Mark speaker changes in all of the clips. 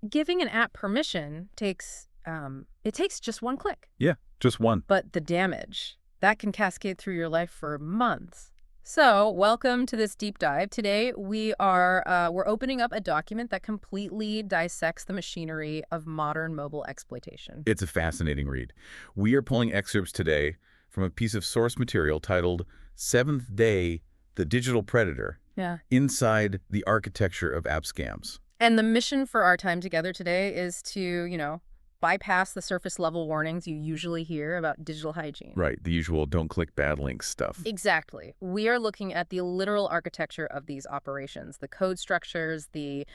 Speaker 1: Giving an app permission takes just one click.
Speaker 2: Yeah, just one.
Speaker 1: But the damage, that can cascade through your life for months. So, welcome to this deep dive. Today, we're opening up a document that completely dissects the machinery of modern mobile exploitation.
Speaker 2: It's a fascinating read. We are pulling excerpts today from a piece of source material titled Seventh Day, the Digital Predator,
Speaker 1: Yeah.
Speaker 2: Inside the Architecture of App Scams.
Speaker 1: And the mission for our time together today is to, bypass the surface level warnings you usually hear about digital hygiene.
Speaker 2: Right, the usual don't click bad links stuff.
Speaker 1: Exactly. We are looking at the literal architecture of these operations, the code structures, the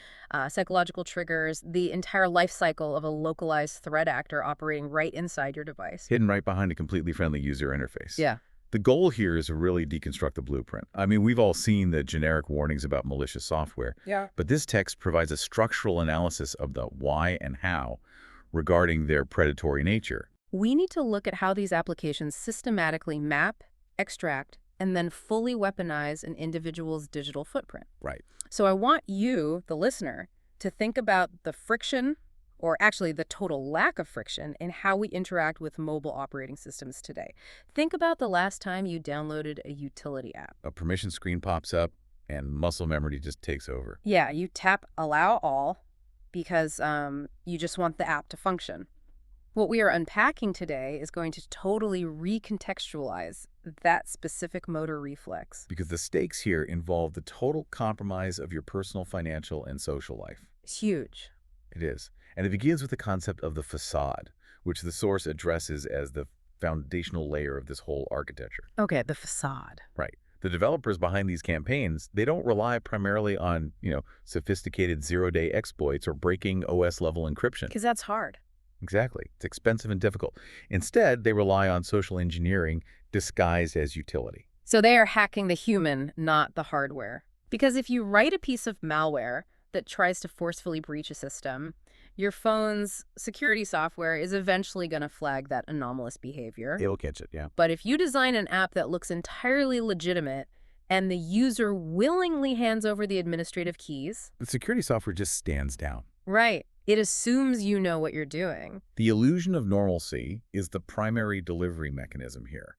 Speaker 1: psychological triggers, the entire life cycle of a localized threat actor operating right inside your device.
Speaker 2: Hidden right behind a completely friendly user interface.
Speaker 1: Yeah.
Speaker 2: The goal here is to really deconstruct the blueprint. I mean, we've all seen the generic warnings about malicious software.
Speaker 1: Yeah.
Speaker 2: But this text provides a structural analysis of the why and how regarding their predatory nature.
Speaker 1: We need to look at how these applications systematically map, extract, and then fully weaponize an individual's digital footprint.
Speaker 2: Right.
Speaker 1: So I want you, the listener, to think about the friction, or actually the total lack of friction, in how we interact with mobile operating systems today. Think about the last time you downloaded a utility app.
Speaker 2: A permission screen pops up and muscle memory just takes over.
Speaker 1: Yeah, you tap Allow All because you just want the app to function. What we are unpacking today is going to totally recontextualize that specific motor reflex.
Speaker 2: Because the stakes here involve the total compromise of your personal, financial, and social life.
Speaker 1: It's huge.
Speaker 2: It is. And it begins with the concept of the facade, which the source addresses as the foundational layer of this whole architecture.
Speaker 1: Okay, the facade.
Speaker 2: Right. The developers behind these campaigns, they don't rely primarily on, sophisticated zero-day exploits or breaking OS-level encryption.
Speaker 1: Because that's hard.
Speaker 2: Exactly. It's expensive and difficult. Instead, they rely on social engineering disguised as utility.
Speaker 1: So they are hacking the human, not the hardware. Because if you write a piece of malware that tries to forcefully breach a system, your phone's security software is eventually going to flag that anomalous behavior.
Speaker 2: It'll catch it, yeah.
Speaker 1: But if you design an app that looks entirely legitimate and the user willingly hands over the administrative keys...
Speaker 2: The security software just stands down.
Speaker 1: Right. It assumes you know what you're doing.
Speaker 2: The illusion of normalcy is the primary delivery mechanism here.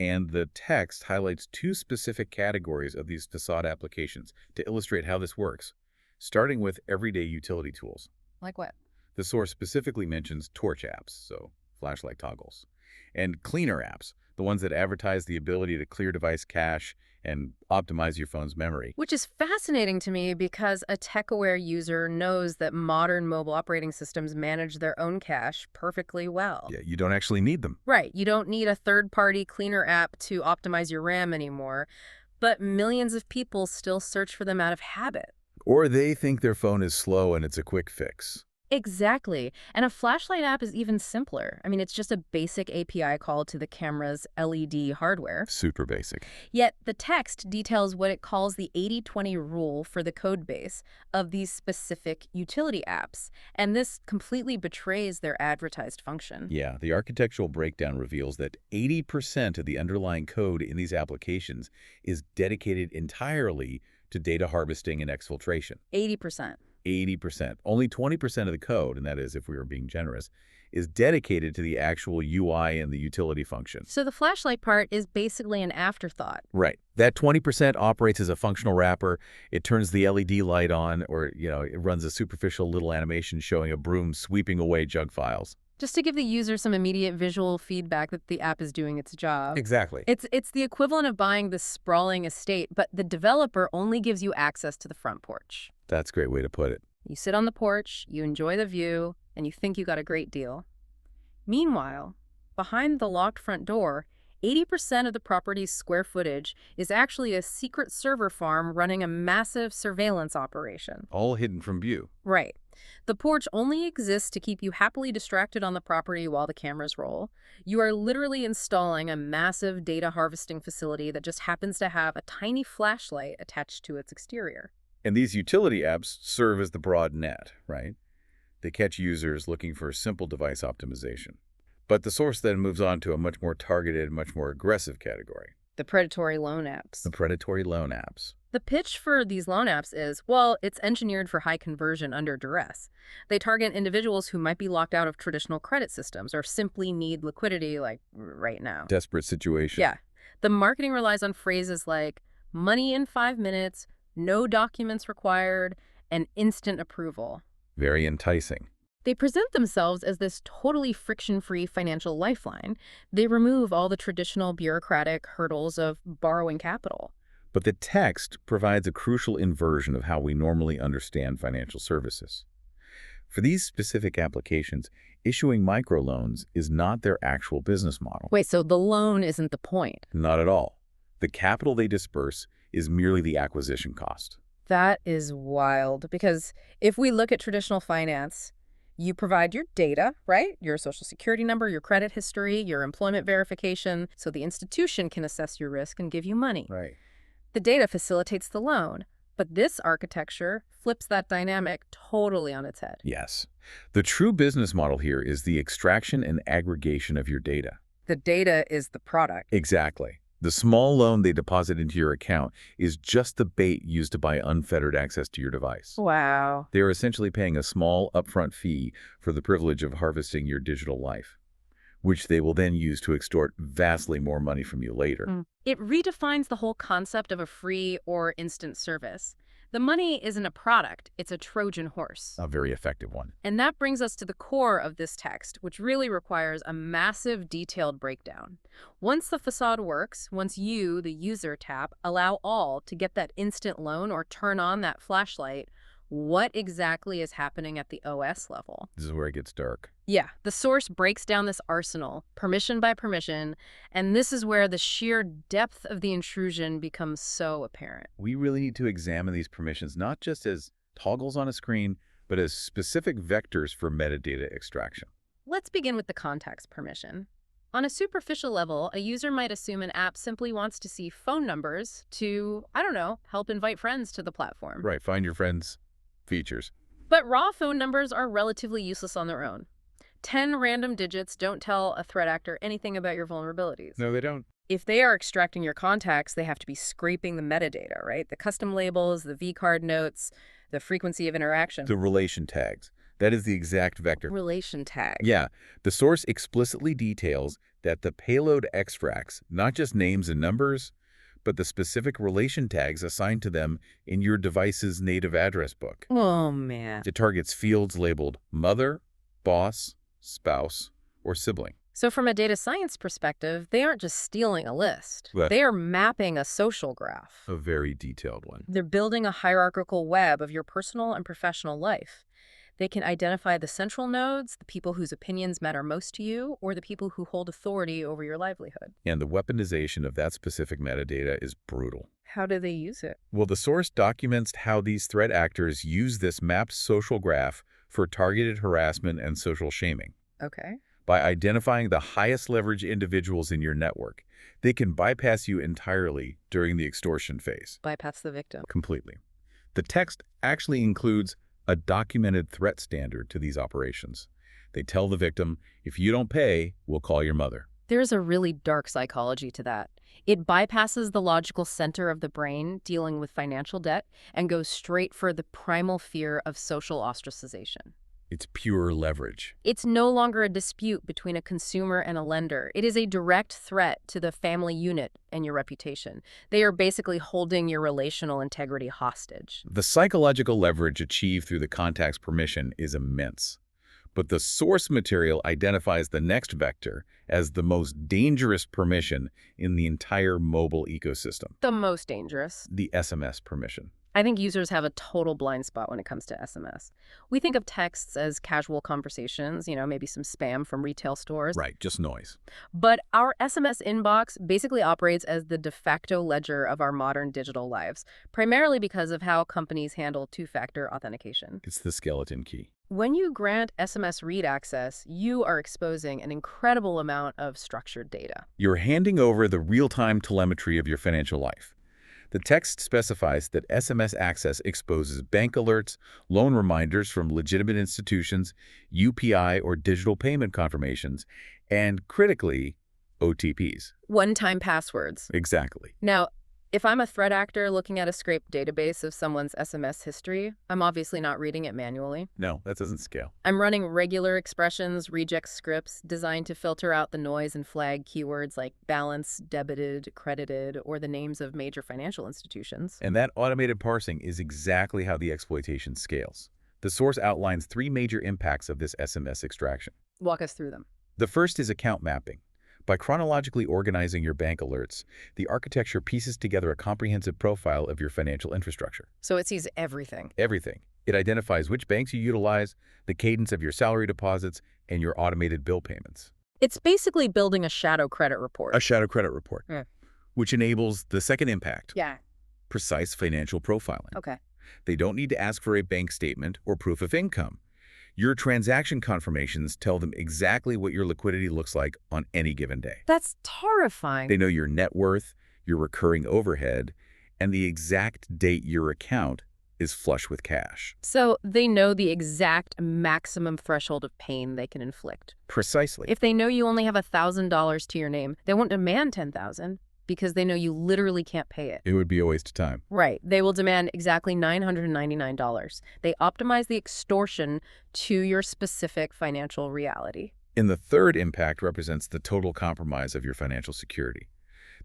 Speaker 2: And the text highlights two specific categories of these facade applications to illustrate how this works, starting with everyday utility tools.
Speaker 1: Like what?
Speaker 2: The source specifically mentions torch apps, so flashlight toggles, and cleaner apps, the ones that advertise the ability to clear device cache and optimize your phone's memory.
Speaker 1: Which is fascinating to me because a tech-aware user knows that modern mobile operating systems manage their own cache perfectly well.
Speaker 2: Yeah, you don't actually need them.
Speaker 1: Right. You don't need a third-party cleaner app to optimize your RAM anymore, but millions of people still search for them out of habit.
Speaker 2: Or they think their phone is slow and it's a quick fix.
Speaker 1: Exactly. And a flashlight app is even simpler. I mean, it's just a basic API call to the camera's LED hardware.
Speaker 2: Super basic.
Speaker 1: Yet the text details what it calls the 80-20 rule for the code base of these specific utility apps. And this completely betrays their advertised function.
Speaker 2: Yeah, the architectural breakdown reveals that 80% of the underlying code in these applications is dedicated entirely to data harvesting and exfiltration.
Speaker 1: 80%.
Speaker 2: 80%. Only 20% of the code, and that is if we were being generous, is dedicated to the actual UI and the utility function.
Speaker 1: So the flashlight part is basically an afterthought.
Speaker 2: Right. That 20% operates as a functional wrapper. It turns the LED light on, or, it runs a superficial little animation showing a broom sweeping away junk files.
Speaker 1: Just to give the user some immediate visual feedback that the app is doing its job.
Speaker 2: Exactly.
Speaker 1: It's the equivalent of buying this sprawling estate, but the developer only gives you access to the front porch.
Speaker 2: That's a great way to put it.
Speaker 1: You sit on the porch, you enjoy the view, and you think you got a great deal. Meanwhile, behind the locked front door, 80% of the property's square footage is actually a secret server farm running a massive surveillance operation.
Speaker 2: All hidden from view.
Speaker 1: Right. The porch only exists to keep you happily distracted on the property while the cameras roll. You are literally installing a massive data harvesting facility that just happens to have a tiny flashlight attached to its exterior.
Speaker 2: And these utility apps serve as the broad net, right? They catch users looking for simple device optimization. But the source then moves on to a much more targeted, much more aggressive category.
Speaker 1: The predatory loan apps.
Speaker 2: The predatory loan apps.
Speaker 1: The pitch for these loan apps is, well, it's engineered for high conversion under duress. They target individuals who might be locked out of traditional credit systems or simply need liquidity, like right now.
Speaker 2: Desperate situation.
Speaker 1: Yeah. The marketing relies on phrases like money in 5 minutes, no documents required, and instant approval.
Speaker 2: Very enticing.
Speaker 1: They present themselves as this totally friction-free financial lifeline. They remove all the traditional bureaucratic hurdles of borrowing capital.
Speaker 2: But the text provides a crucial inversion of how we normally understand financial services. For these specific applications, issuing microloans is not their actual business model.
Speaker 1: Wait, so the loan isn't the point?
Speaker 2: Not at all. The capital they disperse is merely the acquisition cost.
Speaker 1: That is wild, because if we look at traditional finance, you provide your data, right? Your social security number, your credit history, your employment verification, so the institution can assess your risk and give you money.
Speaker 2: Right.
Speaker 1: The data facilitates the loan, but this architecture flips that dynamic totally on its head.
Speaker 2: Yes. The true business model here is the extraction and aggregation of your data.
Speaker 1: The data is the product.
Speaker 2: Exactly. The small loan they deposit into your account is just the bait used to buy unfettered access to your device.
Speaker 1: Wow.
Speaker 2: They are essentially paying a small upfront fee for the privilege of harvesting your digital life, which they will then use to extort vastly more money from you later.
Speaker 1: It redefines the whole concept of a free or instant service. The money isn't a product, it's a Trojan horse.
Speaker 2: A very effective one.
Speaker 1: And that brings us to the core of this text, which really requires a massive, detailed breakdown. Once the facade works, once you, the user, tap Allow All to get that instant loan or turn on that flashlight, what exactly is happening at the OS level?
Speaker 2: This is where it gets dark.
Speaker 1: Yeah, the source breaks down this arsenal, permission by permission, and this is where the sheer depth of the intrusion becomes so apparent.
Speaker 2: We really need to examine these permissions not just as toggles on a screen, but as specific vectors for metadata extraction.
Speaker 1: Let's begin with the context permission. On a superficial level, a user might assume an app simply wants to see phone numbers to, I don't know, help invite friends to the platform.
Speaker 2: Right, find your friends features.
Speaker 1: But raw phone numbers are relatively useless on their own. 10 random digits don't tell a threat actor anything about your vulnerabilities.
Speaker 2: No, they don't.
Speaker 1: If they are extracting your contacts, they have to be scraping the metadata, right? The custom labels, the vCard notes, the frequency of interaction.
Speaker 2: The relation tags. That is the exact vector.
Speaker 1: Relation tag.
Speaker 2: Yeah, the source explicitly details that the payload extracts not just names and numbers, but the specific relation tags assigned to them in your device's native address book.
Speaker 1: Oh, man.
Speaker 2: It targets fields labeled mother, boss, spouse, or sibling.
Speaker 1: So from a data science perspective, they aren't just stealing a list.
Speaker 2: But
Speaker 1: they are mapping a social graph.
Speaker 2: a very detailed one.
Speaker 1: They're building a hierarchical web of your personal and professional life. They can identify the central nodes, the people whose opinions matter most to you, or the people who hold authority over your livelihood.
Speaker 2: And the weaponization of that specific metadata is brutal.
Speaker 1: How do they use it?
Speaker 2: Well, the source documents how these threat actors use this mapped social graph for targeted harassment and social shaming.
Speaker 1: Okay.
Speaker 2: By identifying the highest leverage individuals in your network, they can bypass you entirely during the extortion phase.
Speaker 1: Bypass the victim.
Speaker 2: Completely. The text actually includes a documented threat standard to these operations. They tell the victim, if you don't pay, we'll call your mother.
Speaker 1: There's a really dark psychology to that. It bypasses the logical center of the brain dealing with financial debt and goes straight for the primal fear of social ostracization.
Speaker 2: It's pure leverage.
Speaker 1: It's no longer a dispute between a consumer and a lender. It is a direct threat to the family unit and your reputation. They are basically holding your relational integrity hostage.
Speaker 2: The psychological leverage achieved through the contact's permission is immense. But the source material identifies the next vector as the most dangerous permission in the entire mobile ecosystem.
Speaker 1: The most dangerous.
Speaker 2: The SMS permission.
Speaker 1: I think users have a total blind spot when it comes to SMS. We think of texts as casual conversations, maybe some spam from retail stores.
Speaker 2: Right, just noise.
Speaker 1: But our SMS inbox basically operates as the de facto ledger of our modern digital lives, primarily because of how companies handle two-factor authentication.
Speaker 2: It's the skeleton key.
Speaker 1: When you grant SMS read access, you are exposing an incredible amount of structured data.
Speaker 2: You're handing over the real-time telemetry of your financial life. The text specifies that SMS access exposes bank alerts, loan reminders from legitimate institutions, UPI or digital payment confirmations, and critically, OTPs.
Speaker 1: One-time passwords.
Speaker 2: Exactly.
Speaker 1: Now, If I'm a threat actor looking at a scraped database of someone's SMS history, I'm obviously not reading it manually.
Speaker 2: No, that doesn't scale.
Speaker 1: I'm running regular expressions, reject scripts designed to filter out the noise and flag keywords like balance, debited, credited, or the names of major financial institutions.
Speaker 2: And that automated parsing is exactly how the exploitation scales. The source outlines 3 major impacts of this SMS extraction.
Speaker 1: Walk us through them.
Speaker 2: The first is account mapping. By chronologically organizing your bank alerts, the architecture pieces together a comprehensive profile of your financial infrastructure.
Speaker 1: So it sees everything.
Speaker 2: Everything. It identifies which banks you utilize, the cadence of your salary deposits, and your automated bill payments.
Speaker 1: It's basically building a shadow credit report.
Speaker 2: A shadow credit report,
Speaker 1: Yeah.
Speaker 2: which enables the second impact,
Speaker 1: Yeah.
Speaker 2: precise financial profiling.
Speaker 1: Okay.
Speaker 2: They don't need to ask for a bank statement or proof of income. Your transaction confirmations tell them exactly what your liquidity looks like on any given day.
Speaker 1: That's terrifying.
Speaker 2: They know your net worth, your recurring overhead, and the exact date your account is flush with cash.
Speaker 1: So they know the exact maximum threshold of pain they can inflict.
Speaker 2: Precisely.
Speaker 1: If they know you only have $1,000 to your name, they won't demand $10,000 because they know you literally can't pay it.
Speaker 2: It would be a waste of time.
Speaker 1: Right. They will demand exactly $999. They optimize the extortion to your specific financial reality.
Speaker 2: And the third impact represents the total compromise of your financial security.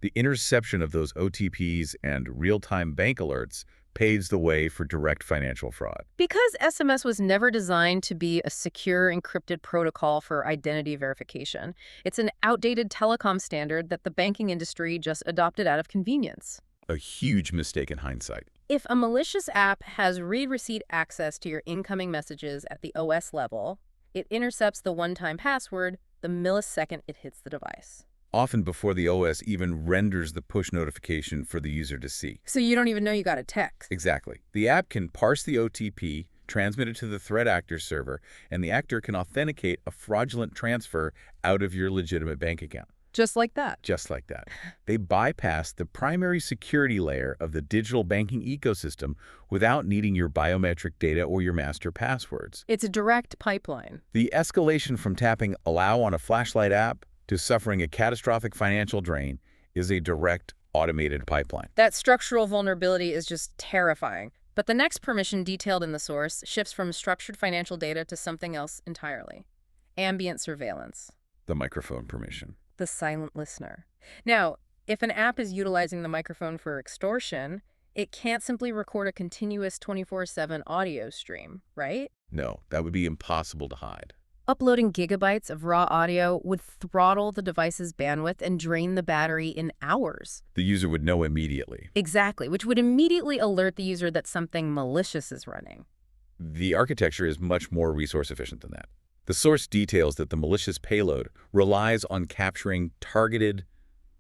Speaker 2: The interception of those OTPs and real-time bank alerts paves the way for direct financial fraud.
Speaker 1: Because SMS was never designed to be a secure, encrypted protocol for identity verification, it's an outdated telecom standard that the banking industry just adopted out of convenience.
Speaker 2: A huge mistake in hindsight.
Speaker 1: If a malicious app has read-receipt access to your incoming messages at the OS level, it intercepts the one-time password the millisecond it hits the device.
Speaker 2: Often before the OS even renders the push notification for the user to see.
Speaker 1: So you don't even know you got a text.
Speaker 2: Exactly. The app can parse the OTP, transmit it to the threat actor's server, and the actor can authenticate a fraudulent transfer out of your legitimate bank account.
Speaker 1: Just like that.
Speaker 2: Just like that. They bypass the primary security layer of the digital banking ecosystem without needing your biometric data or your master passwords.
Speaker 1: It's a direct pipeline.
Speaker 2: The escalation from tapping allow on a flashlight app to suffering a catastrophic financial drain is a direct automated pipeline.
Speaker 1: That structural vulnerability is just terrifying. But the next permission detailed in the source shifts from structured financial data to something else entirely. Ambient surveillance.
Speaker 2: The microphone permission.
Speaker 1: The silent listener. Now, if an app is utilizing the microphone for extortion, it can't simply record a continuous 24/7 audio stream, right?
Speaker 2: No, that would be impossible to hide.
Speaker 1: Uploading gigabytes of raw audio would throttle the device's bandwidth and drain the battery in hours.
Speaker 2: The user would know immediately.
Speaker 1: Exactly, which would immediately alert the user that something malicious is running.
Speaker 2: The architecture is much more resource efficient than that. The source details that the malicious payload relies on capturing targeted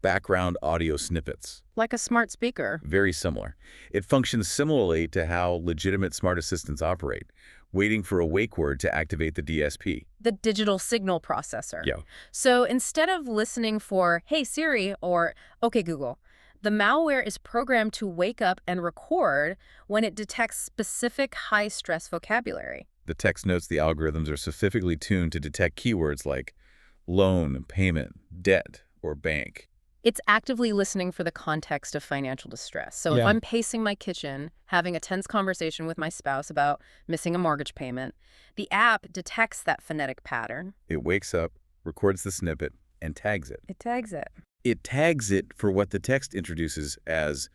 Speaker 2: background audio snippets.
Speaker 1: Like a smart speaker.
Speaker 2: Very similar. It functions similarly to how legitimate smart assistants operate, waiting for a wake word to activate the DSP.
Speaker 1: The digital signal processor.
Speaker 2: Yeah.
Speaker 1: So instead of listening for, "Hey Siri," or "Okay Google," the malware is programmed to wake up and record when it detects specific high-stress vocabulary.
Speaker 2: The text notes the algorithms are specifically tuned to detect keywords like loan, payment, debt, or bank.
Speaker 1: It's actively listening for the context of financial distress. So if I'm pacing my kitchen, having a tense conversation with my spouse about missing a mortgage payment, the app detects that phonetic pattern.
Speaker 2: It wakes up, records the snippet, and tags it.
Speaker 1: It tags it.
Speaker 2: It tags it for what the text introduces as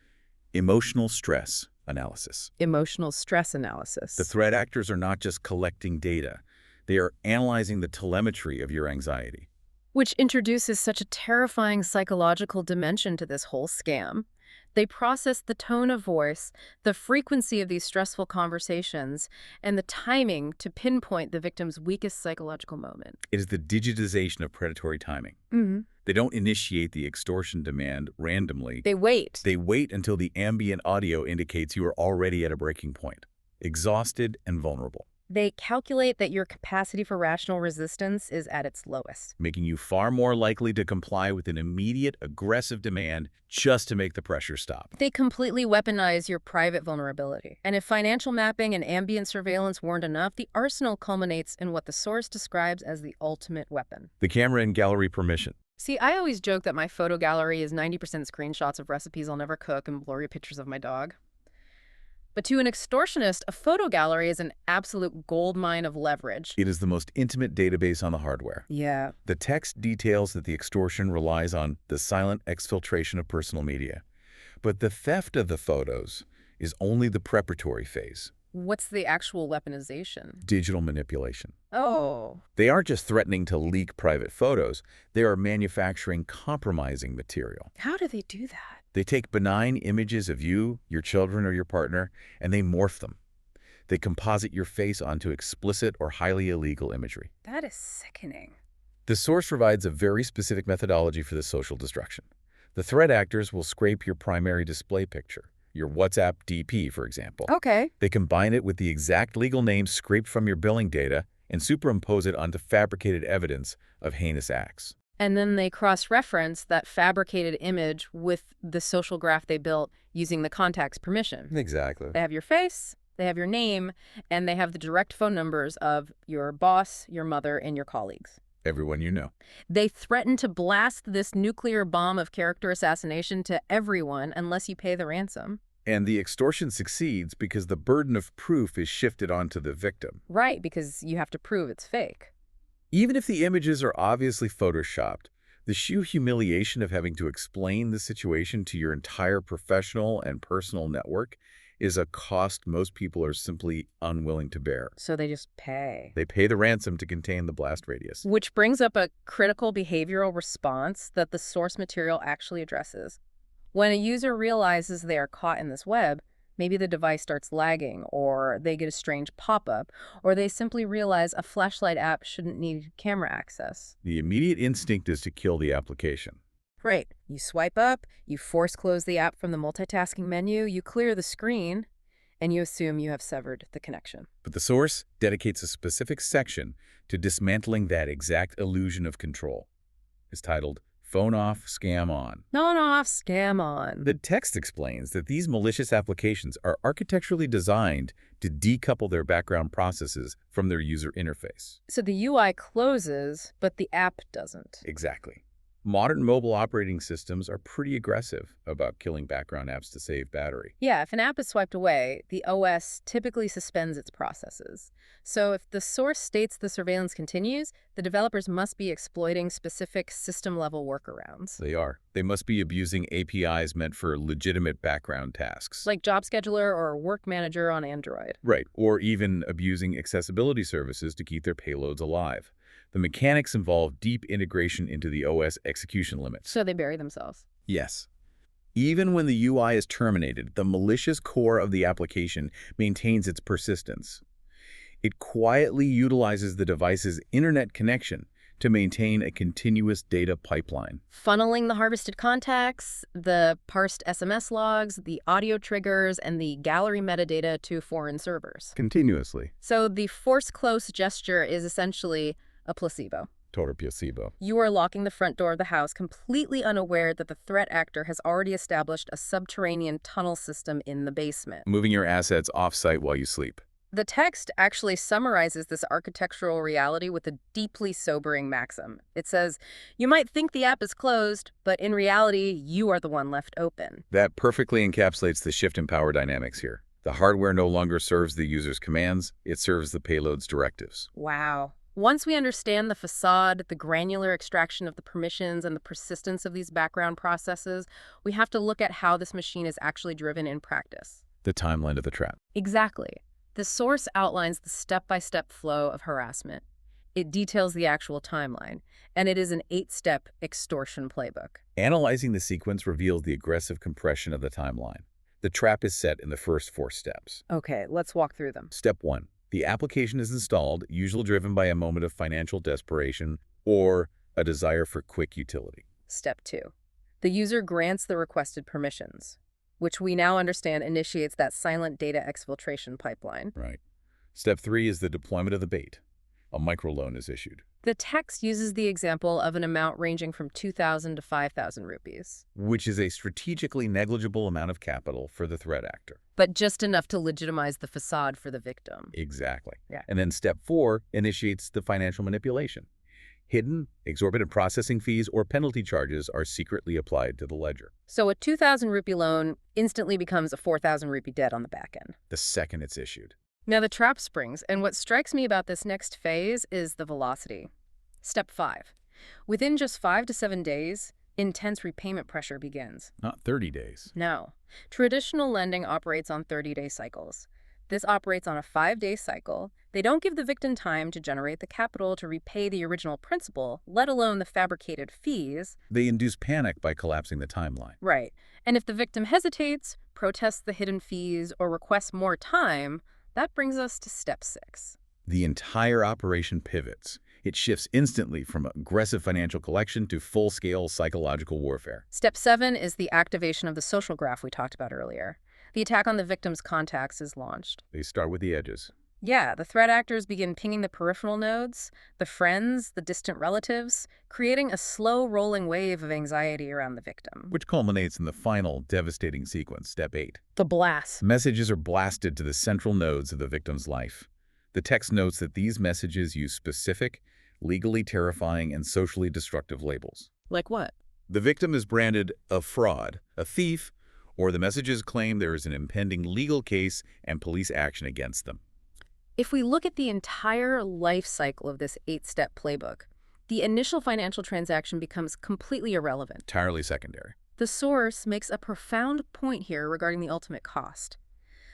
Speaker 2: emotional stress analysis.
Speaker 1: Emotional stress analysis.
Speaker 2: The threat actors are not just collecting data. They are analyzing the telemetry of your anxiety.
Speaker 1: Which introduces such a terrifying psychological dimension to this whole scam. They process the tone of voice, the frequency of these stressful conversations, and the timing to pinpoint the victim's weakest psychological moment.
Speaker 2: It is the digitization of predatory timing.
Speaker 1: Mm-hmm.
Speaker 2: They don't initiate the extortion demand randomly.
Speaker 1: They wait.
Speaker 2: They wait until the ambient audio indicates you are already at a breaking point, exhausted and vulnerable.
Speaker 1: They calculate that your capacity for rational resistance is at its lowest,
Speaker 2: making you far more likely to comply with an immediate, aggressive demand just to make the pressure stop.
Speaker 1: They completely weaponize your private vulnerability. And if financial mapping and ambient surveillance weren't enough, the arsenal culminates in what the source describes as the ultimate weapon.
Speaker 2: The camera and gallery permission.
Speaker 1: See, I always joke that my photo gallery is 90% screenshots of recipes I'll never cook and blurry pictures of my dog. But to an extortionist, a photo gallery is an absolute goldmine of leverage.
Speaker 2: It is the most intimate database on the hardware.
Speaker 1: Yeah.
Speaker 2: The text details that the extortion relies on the silent exfiltration of personal media. But the theft of the photos is only the preparatory phase.
Speaker 1: What's the actual weaponization?
Speaker 2: Digital manipulation.
Speaker 1: Oh.
Speaker 2: They aren't just threatening to leak private photos, they are manufacturing compromising material.
Speaker 1: How do they do that?
Speaker 2: They take benign images of you, your children, or your partner, and they morph them. They composite your face onto explicit or highly illegal imagery.
Speaker 1: That is sickening.
Speaker 2: The source provides a very specific methodology for this social destruction. The threat actors will scrape your primary display picture, your WhatsApp DP, for example.
Speaker 1: Okay.
Speaker 2: They combine it with the exact legal name scraped from your billing data and superimpose it onto fabricated evidence of heinous acts.
Speaker 1: And then they cross-reference that fabricated image with the social graph they built using the contact's permission.
Speaker 2: Exactly.
Speaker 1: They have your face, they have your name, and they have the direct phone numbers of your boss, your mother, and your colleagues.
Speaker 2: Everyone you know.
Speaker 1: They threaten to blast this nuclear bomb of character assassination to everyone unless you pay the ransom.
Speaker 2: And the extortion succeeds because the burden of proof is shifted onto the victim.
Speaker 1: Right, because you have to prove it's fake.
Speaker 2: Even if the images are obviously photoshopped, the sheer humiliation of having to explain the situation to your entire professional and personal network is a cost most people are simply unwilling to bear.
Speaker 1: So they just pay.
Speaker 2: They pay the ransom to contain the blast radius.
Speaker 1: Which brings up a critical behavioral response that the source material actually addresses. When a user realizes they are caught in this web, maybe the device starts lagging, or they get a strange pop-up, or they simply realize a flashlight app shouldn't need camera access.
Speaker 2: The immediate instinct is to kill the application.
Speaker 1: Right. You swipe up, you force close the app from the multitasking menu, you clear the screen, and you assume you have severed the connection.
Speaker 2: But the source dedicates a specific section to dismantling that exact illusion of control. It's titled, Phone Off, Scam On.
Speaker 1: On off, scam on.
Speaker 2: The text explains that these malicious applications are architecturally designed to decouple their background processes from their user interface.
Speaker 1: So the UI closes, but the app doesn't.
Speaker 2: Exactly. Modern mobile operating systems are pretty aggressive about killing background apps to save battery.
Speaker 1: Yeah, if an app is swiped away, the OS typically suspends its processes. So if the source states the surveillance continues, the developers must be exploiting specific system-level workarounds.
Speaker 2: They are. They must be abusing APIs meant for legitimate background tasks.
Speaker 1: Like Job Scheduler or Work Manager on Android.
Speaker 2: Right, or even abusing accessibility services to keep their payloads alive. The mechanics involve deep integration into the OS execution limits.
Speaker 1: So they bury themselves.
Speaker 2: Yes. Even when the UI is terminated, the malicious core of the application maintains its persistence. It quietly utilizes the device's internet connection to maintain a continuous data pipeline.
Speaker 1: Funneling the harvested contacts, the parsed SMS logs, the audio triggers, and the gallery metadata to foreign servers.
Speaker 2: Continuously.
Speaker 1: So the force close gesture is essentially a placebo.
Speaker 2: Total placebo.
Speaker 1: You are locking the front door of the house completely unaware that the threat actor has already established a subterranean tunnel system in the basement.
Speaker 2: Moving your assets off-site while you sleep.
Speaker 1: The text actually summarizes this architectural reality with a deeply sobering maxim. It says, you might think the app is closed, but in reality, you are the one left open.
Speaker 2: That perfectly encapsulates the shift in power dynamics here. The hardware no longer serves the user's commands, it serves the payload's directives.
Speaker 1: Wow. Once we understand the facade, the granular extraction of the permissions, and the persistence of these background processes, we have to look at how this machine is actually driven in practice.
Speaker 2: The timeline of the trap.
Speaker 1: Exactly. The source outlines the step-by-step flow of harassment. It details the actual timeline, and it is an 8-step extortion playbook.
Speaker 2: Analyzing the sequence reveals the aggressive compression of the timeline. The trap is set in the first 4 steps.
Speaker 1: Okay, let's walk through them.
Speaker 2: Step 1. The application is installed, usually driven by a moment of financial desperation or a desire for quick utility.
Speaker 1: Step 2. The user grants the requested permissions, which we now understand initiates that silent data exfiltration pipeline.
Speaker 2: Right. Step 3 is the deployment of the bait. A microloan is issued.
Speaker 1: The text uses the example of an amount ranging from 2,000 to 5,000 rupees.
Speaker 2: Which is a strategically negligible amount of capital for the threat actor.
Speaker 1: But just enough to legitimize the facade for the victim.
Speaker 2: Exactly.
Speaker 1: Yeah.
Speaker 2: And then step 4 initiates the financial manipulation. Hidden, exorbitant processing fees or penalty charges are secretly applied to the ledger
Speaker 1: So a 2,000 rupee loan instantly becomes a 4,000 rupee debt on the back end.
Speaker 2: the second it's issued.
Speaker 1: Now the trap springs, and what strikes me about this next phase is the velocity. Step 5. Within just 5 to 7 days, intense repayment pressure begins.
Speaker 2: Not 30 days.
Speaker 1: No. Traditional lending operates on 30-day cycles. This operates on a 5-day cycle. They don't give the victim time to generate the capital to repay the original principal, let alone the fabricated fees.
Speaker 2: They induce panic by collapsing the timeline.
Speaker 1: Right. And if the victim hesitates, protests the hidden fees, or requests more time, that brings us to step 6.
Speaker 2: The entire operation pivots. It shifts instantly from aggressive financial collection to full-scale psychological warfare.
Speaker 1: Step 7 is the activation of the social graph we talked about earlier. The attack on the victim's contacts is launched.
Speaker 2: They start with the edges.
Speaker 1: Yeah, the threat actors begin pinging the peripheral nodes, the friends, the distant relatives, creating a slow rolling wave of anxiety around the victim.
Speaker 2: Which culminates in the final devastating sequence, step 8.
Speaker 1: The blast.
Speaker 2: Messages are blasted to the central nodes of the victim's life. The text notes that these messages use specific, legally terrifying, and socially destructive labels.
Speaker 1: Like what?
Speaker 2: The victim is branded a fraud, a thief, or the messages claim there is an impending legal case and police action against them.
Speaker 1: If we look at the entire life cycle of this 8-step playbook, the initial financial transaction becomes completely irrelevant.
Speaker 2: Entirely secondary.
Speaker 1: The source makes a profound point here regarding the ultimate cost.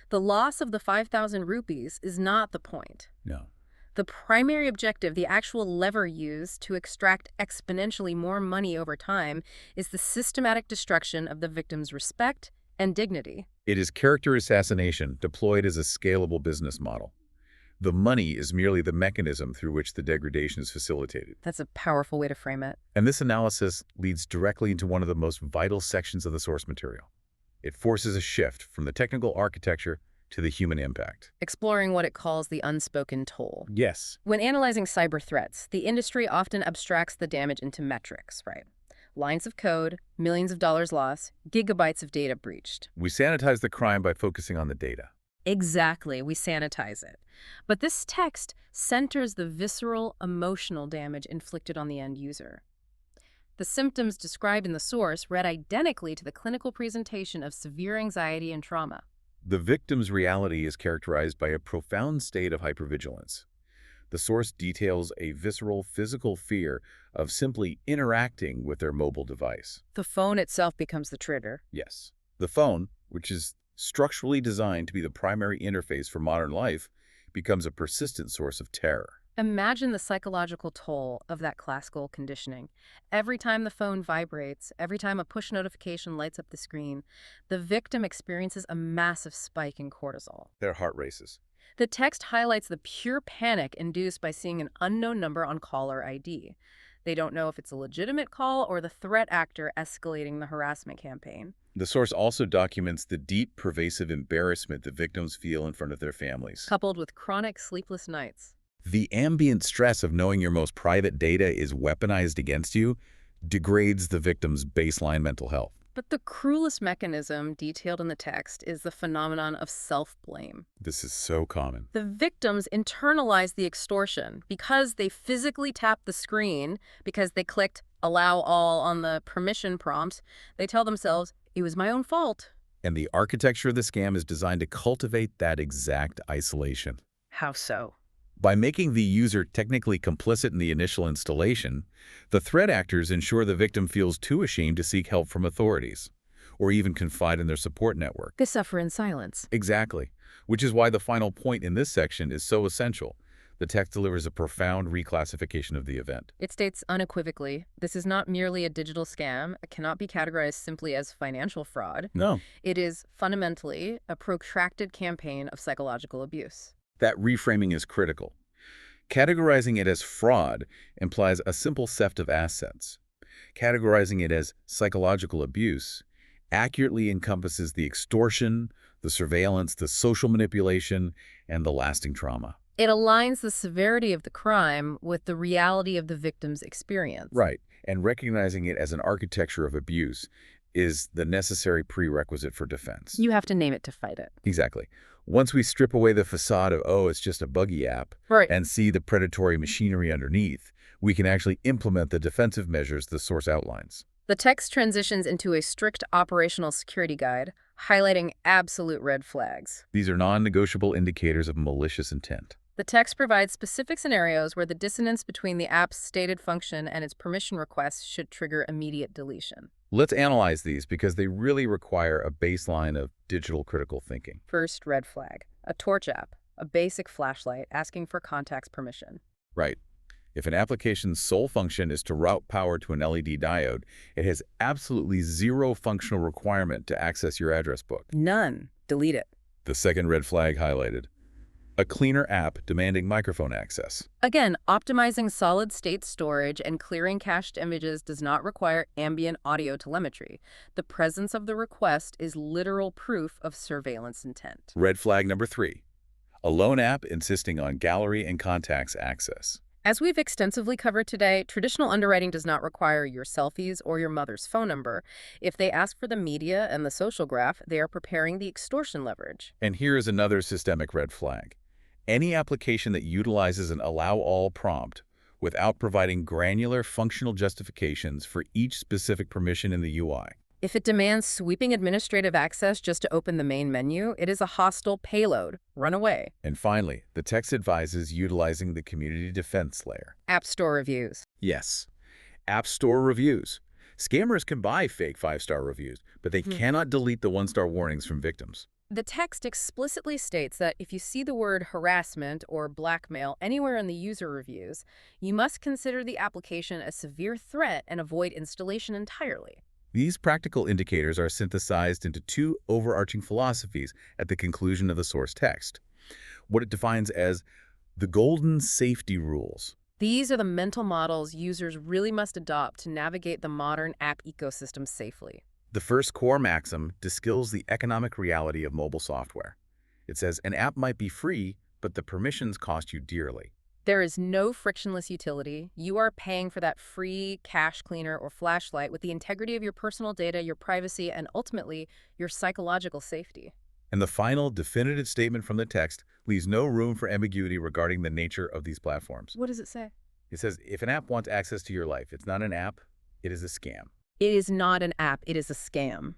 Speaker 1: The loss of the 5,000 rupees is not the point.
Speaker 2: No.
Speaker 1: The primary objective, the actual lever used to extract exponentially more money over time, is the systematic destruction of the victim's respect and dignity.
Speaker 2: It is character assassination deployed as a scalable business model. The money is merely the mechanism through which the degradation is facilitated.
Speaker 1: That's a powerful way to frame it.
Speaker 2: And this analysis leads directly into one of the most vital sections of the source material. It forces a shift from the technical architecture to the human impact.
Speaker 1: Exploring what it calls the unspoken toll.
Speaker 2: Yes.
Speaker 1: When analyzing cyber threats, the industry often abstracts the damage into metrics, right? Lines of code, millions of dollars lost, gigabytes of data breached.
Speaker 2: We sanitize the crime by focusing on the data.
Speaker 1: Exactly, we sanitize it. But this text centers the visceral, emotional damage inflicted on the end user. The symptoms described in the source read identically to the clinical presentation of severe anxiety and trauma.
Speaker 2: The victim's reality is characterized by a profound state of hypervigilance. The source details a visceral physical fear of simply interacting with their mobile device.
Speaker 1: The phone itself becomes the trigger.
Speaker 2: Yes. The phone, which is structurally designed to be the primary interface for modern life, becomes a persistent source of terror.
Speaker 1: Imagine the psychological toll of that classical conditioning. Every time the phone vibrates, every time a push notification lights up the screen, the victim experiences a massive spike in cortisol.
Speaker 2: Their heart races.
Speaker 1: The text highlights the pure panic induced by seeing an unknown number on caller ID. They don't know if it's a legitimate call or the threat actor escalating the harassment campaign.
Speaker 2: The source also documents the deep, pervasive embarrassment the victims feel in front of their families.
Speaker 1: Coupled with chronic sleepless nights.
Speaker 2: The ambient stress of knowing your most private data is weaponized against you degrades the victim's baseline mental health.
Speaker 1: But the cruelest mechanism detailed in the text is the phenomenon of self-blame.
Speaker 2: This is so common.
Speaker 1: The victims internalize the extortion because they physically tapped the screen, because they clicked allow all on the permission prompt. They tell themselves, it was my own fault.
Speaker 2: And the architecture of the scam is designed to cultivate that exact isolation.
Speaker 1: How so?
Speaker 2: By making the user technically complicit in the initial installation, the threat actors ensure the victim feels too ashamed to seek help from authorities, or even confide in their support network.
Speaker 1: They suffer in silence.
Speaker 2: Exactly, which is why the final point in this section is so essential. The text delivers a profound reclassification of the event.
Speaker 1: It states unequivocally, this is not merely a digital scam. It cannot be categorized simply as financial fraud.
Speaker 2: No.
Speaker 1: It is fundamentally a protracted campaign of psychological abuse.
Speaker 2: That reframing is critical. Categorizing it as fraud implies a simple theft of assets. Categorizing it as psychological abuse accurately encompasses the extortion, the surveillance, the social manipulation, and the lasting trauma.
Speaker 1: It aligns the severity of the crime with the reality of the victim's experience.
Speaker 2: Right, and recognizing it as an architecture of abuse is the necessary prerequisite for defense.
Speaker 1: You have to name it to fight it.
Speaker 2: Exactly. Once we strip away the facade of, oh, it's just a buggy app,
Speaker 1: Right.
Speaker 2: and see the predatory machinery underneath, we can actually implement the defensive measures the source outlines.
Speaker 1: The text transitions into a strict operational security guide, highlighting absolute red flags.
Speaker 2: These are non-negotiable indicators of malicious intent.
Speaker 1: The text provides specific scenarios where the dissonance between the app's stated function and its permission requests should trigger immediate deletion.
Speaker 2: Let's analyze these because they really require a baseline of digital critical thinking.
Speaker 1: First red flag, a torch app, a basic flashlight asking for contact's permission.
Speaker 2: Right. If an application's sole function is to route power to an LED diode, it has absolutely zero functional requirement to access your address book.
Speaker 1: None. Delete it.
Speaker 2: The second red flag highlighted. A cleaner app demanding microphone access.
Speaker 1: Again, optimizing solid-state storage and clearing cached images does not require ambient audio telemetry. The presence of the request is literal proof of surveillance intent.
Speaker 2: Red flag number 3. A lone app insisting on gallery and contacts access.
Speaker 1: As we've extensively covered today, traditional underwriting does not require your selfies or your mother's phone number. If they ask for the media and the social graph, they are preparing the extortion leverage.
Speaker 2: And here is another systemic red flag. Any application that utilizes an allow all prompt without providing granular functional justifications for each specific permission in the UI.
Speaker 1: If it demands sweeping administrative access just to open the main menu, it is a hostile payload. Run away.
Speaker 2: And finally, the text advises utilizing the community defense layer.
Speaker 1: App Store reviews.
Speaker 2: Yes, App Store reviews. Scammers can buy fake 5-star reviews, but they cannot delete the 1-star warnings from victims.
Speaker 1: The text explicitly states that if you see the word harassment or blackmail anywhere in the user reviews, you must consider the application a severe threat and avoid installation entirely.
Speaker 2: These practical indicators are synthesized into 2 overarching philosophies at the conclusion of the source text. What it defines as the golden safety rules.
Speaker 1: These are the mental models users really must adopt to navigate the modern app ecosystem safely.
Speaker 2: The first core maxim distills the economic reality of mobile software. It says an app might be free, but the permissions cost you dearly.
Speaker 1: There is no frictionless utility. You are paying for that free cache cleaner or flashlight with the integrity of your personal data, your privacy, and ultimately, your psychological safety.
Speaker 2: And the final definitive statement from the text leaves no room for ambiguity regarding the nature of these platforms.
Speaker 1: What does it say?
Speaker 2: It says, if an app wants access to your life, it's not an app, it is a scam.
Speaker 1: It is not an app, it is a scam.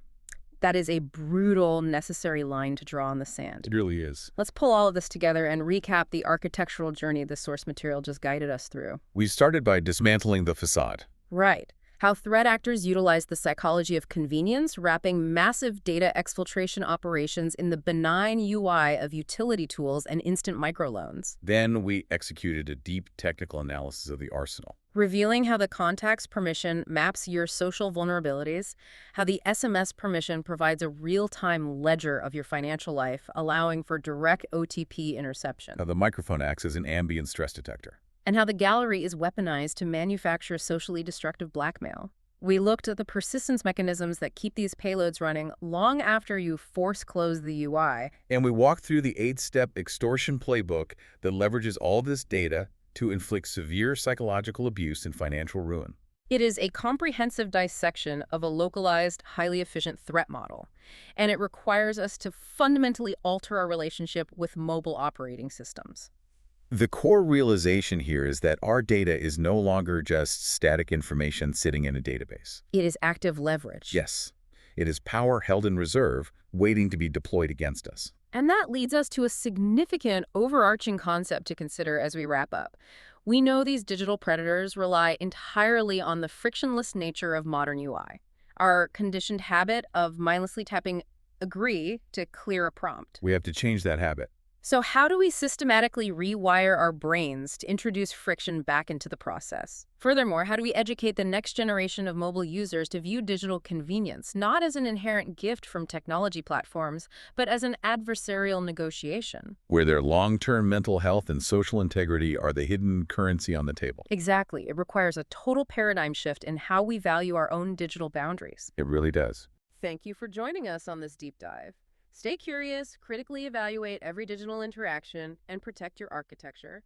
Speaker 1: That is a brutal, necessary line to draw in the sand.
Speaker 2: It really is.
Speaker 1: Let's pull all of this together and recap the architectural journey the source material just guided us through.
Speaker 2: We started by dismantling the facade.
Speaker 1: Right. How threat actors utilize the psychology of convenience, wrapping massive data exfiltration operations in the benign UI of utility tools and instant microloans.
Speaker 2: Then we executed a deep technical analysis of the arsenal.
Speaker 1: Revealing how the contact's permission maps your social vulnerabilities, how the SMS permission provides a real-time ledger of your financial life, allowing for direct OTP interception.
Speaker 2: Now, the microphone acts as an ambient stress detector.
Speaker 1: And how the gallery is weaponized to manufacture socially destructive blackmail. We looked at the persistence mechanisms that keep these payloads running long after you force close the UI.
Speaker 2: And we walked through the 8-step extortion playbook that leverages all this data to inflict severe psychological abuse and financial ruin.
Speaker 1: It is a comprehensive dissection of a localized, highly efficient threat model, and it requires us to fundamentally alter our relationship with mobile operating systems.
Speaker 2: The core realization here is that our data is no longer just static information sitting in a database.
Speaker 1: It is active leverage.
Speaker 2: Yes, it is power held in reserve, waiting to be deployed against us.
Speaker 1: And that leads us to a significant overarching concept to consider as we wrap up. We know these digital predators rely entirely on the frictionless nature of modern UI, our conditioned habit of mindlessly tapping agree to clear a prompt.
Speaker 2: We have to change that habit.
Speaker 1: So how do we systematically rewire our brains to introduce friction back into the process? Furthermore, how do we educate the next generation of mobile users to view digital convenience not as an inherent gift from technology platforms, but as an adversarial negotiation?
Speaker 2: Where their long-term mental health and social integrity are the hidden currency on the table.
Speaker 1: Exactly. It requires a total paradigm shift in how we value our own digital boundaries.
Speaker 2: It really does.
Speaker 1: Thank you for joining us on this deep dive. Stay curious, critically evaluate every digital interaction, and protect your architecture.